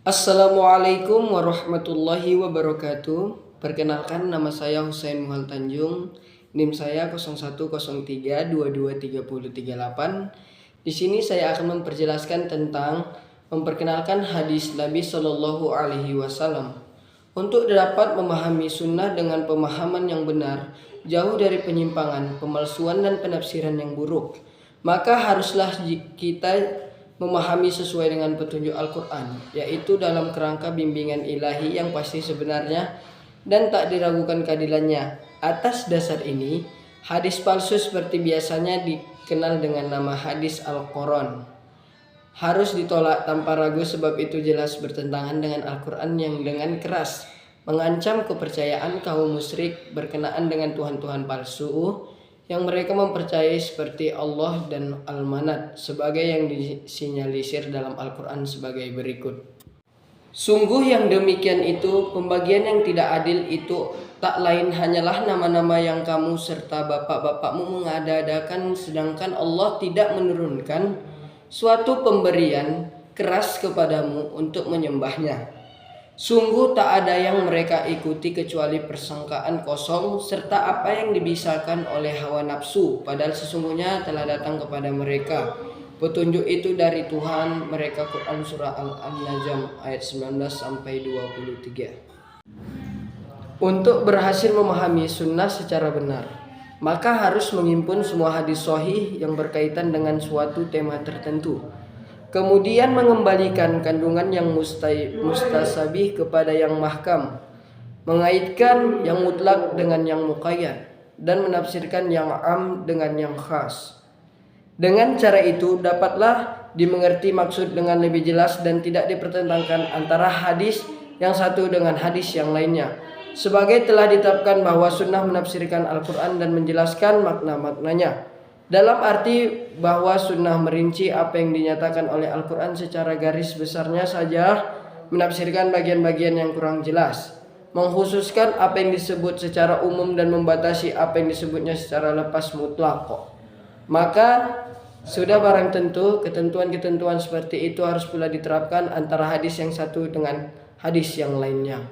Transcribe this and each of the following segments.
Assalamualaikum warahmatullahi wabarakatuh. Perkenalkan, nama saya Husain Muhal Tanjung. NIM saya 0103223038. Di sini saya akan memperjelaskan tentang memperkenalkan hadis Nabi Shallallahu Alaihi Wasallam. Untuk dapat memahami sunnah dengan pemahaman yang benar, jauh dari penyimpangan, pemalsuan dan penafsiran yang buruk, maka haruslah kita memahami sesuai dengan petunjuk Al-Quran, yaitu dalam kerangka bimbingan ilahi yang pasti sebenarnya dan tak diragukan keadilannya. Atas dasar ini, hadis palsu seperti biasanya dikenal dengan nama hadis Al-Quran harus ditolak tanpa ragu, sebab itu jelas bertentangan dengan Al-Quran yang dengan keras mengancam kepercayaan kaum musyrik berkenaan dengan Tuhan-Tuhan palsu yang mereka mempercayai seperti Allah dan Al-Manat, sebagai yang disinyalisir dalam Al-Quran sebagai berikut. Sungguh yang demikian itu, pembagian yang tidak adil itu tak lain hanyalah nama-nama yang kamu serta bapak-bapakmu mengada-adakan, sedangkan Allah tidak menurunkan suatu pemberian keras kepadamu untuk menyembahnya. Sungguh tak ada yang mereka ikuti kecuali persangkaan kosong serta apa yang dibisarkan oleh hawa nafsu, padahal sesungguhnya telah datang kepada mereka petunjuk itu dari Tuhan mereka. Quran Surah Al-Najm ayat 19-23. Untuk berhasil memahami sunnah secara benar, maka harus menghimpun semua hadis sahih yang berkaitan dengan suatu tema tertentu, kemudian mengembalikan kandungan yang mustasabih kepada yang mahkam, mengaitkan yang mutlak dengan yang muqayyad, dan menafsirkan yang am dengan yang khas. Dengan cara itu dapatlah dimengerti maksud dengan lebih jelas dan tidak dipertentangkan antara hadis yang satu dengan hadis yang lainnya. Sebagai telah ditetapkan bahwa sunnah menafsirkan Al-Quran dan menjelaskan makna-maknanya, dalam arti bahwa sunnah merinci apa yang dinyatakan oleh Al-Quran secara garis besarnya saja, menafsirkan bagian-bagian yang kurang jelas, mengkhususkan apa yang disebut secara umum dan membatasi apa yang disebutnya secara lepas mutlak. Maka sudah barang tentu ketentuan-ketentuan seperti itu harus pula diterapkan antara hadis yang satu dengan hadis yang lainnya.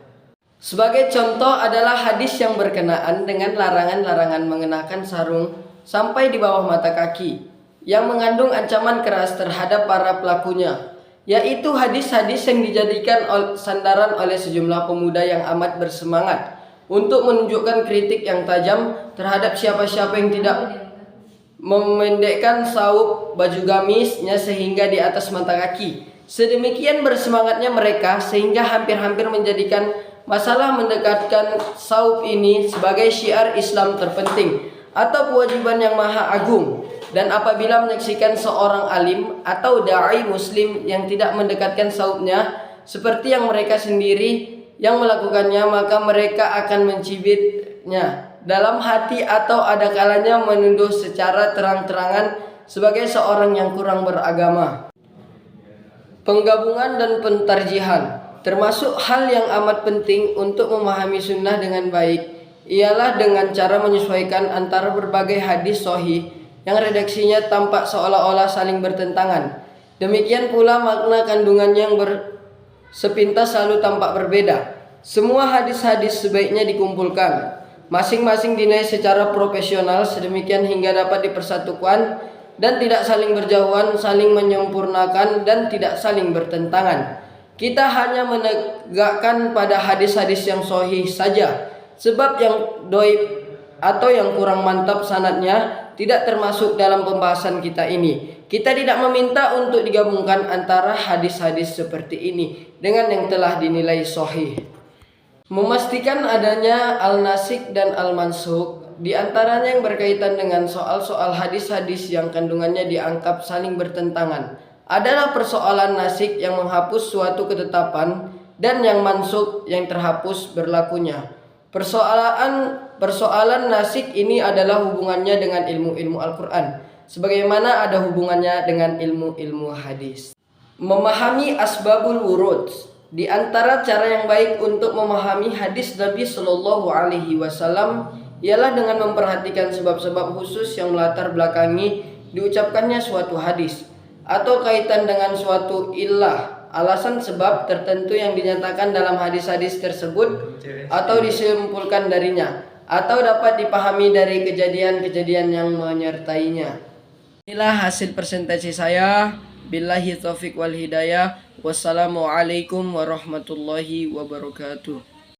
Sebagai contoh adalah hadis yang berkenaan dengan larangan-larangan mengenakan sarung sampai di bawah mata kaki, yang mengandung ancaman keras terhadap para pelakunya, yaitu hadis-hadis yang dijadikan sandaran oleh sejumlah pemuda yang amat bersemangat untuk menunjukkan kritik yang tajam terhadap siapa-siapa yang tidak memendekkan saup baju gamisnya sehingga di atas mata kaki. Sedemikian bersemangatnya mereka sehingga hampir-hampir menjadikan masalah mendekatkan saup ini sebagai syiar Islam terpenting atau kewajiban yang maha agung. Dan apabila menyaksikan seorang alim atau da'i muslim yang tidak mendekatkan saupnya seperti yang mereka sendiri yang melakukannya, maka mereka akan mencibitnya dalam hati atau ada kalanya menuduh secara terang-terangan sebagai seorang yang kurang beragama. Penggabungan dan pentarjihan termasuk hal yang amat penting untuk memahami sunnah dengan baik, ialah dengan cara menyesuaikan antara berbagai hadis sahih yang redaksinya tampak seolah-olah saling bertentangan. Demikian pula makna kandungan yang bersepintas selalu tampak berbeda. Semua hadis-hadis sebaiknya dikumpulkan, masing-masing dinilai secara profesional sedemikian hingga dapat dipersatukan dan tidak saling berjauhan, saling menyempurnakan dan tidak saling bertentangan. Kita hanya menegakkan pada hadis-hadis yang sahih saja, sebab yang doib atau yang kurang mantap sanadnya tidak termasuk dalam pembahasan kita ini. Kita tidak meminta untuk digabungkan antara hadis-hadis seperti ini dengan yang telah dinilai sahih. Memastikan adanya al-nasik dan al-mansukh, di antaranya yang berkaitan dengan soal-soal hadis-hadis yang kandungannya dianggap saling bertentangan, adalah persoalan nasik yang menghapus suatu ketetapan dan yang mansukh yang terhapus berlakunya. Persoalan nasik ini adalah hubungannya dengan ilmu-ilmu Al-Quran, sebagaimana ada hubungannya dengan ilmu-ilmu hadis. Memahami asbabul wurud, di antara cara yang baik untuk memahami hadis Nabi Shallallahu Alaihi Wasallam ialah dengan memperhatikan sebab-sebab khusus yang melatar belakangi diucapkannya suatu hadis atau kaitan dengan suatu illah alasan sebab tertentu yang dinyatakan dalam hadis-hadis tersebut atau disimpulkan darinya, atau dapat dipahami dari kejadian-kejadian yang menyertainya. Inilah hasil presentasi saya. Billahi taufiq wal hidayah. Wassalamualaikum warahmatullahi wabarakatuh.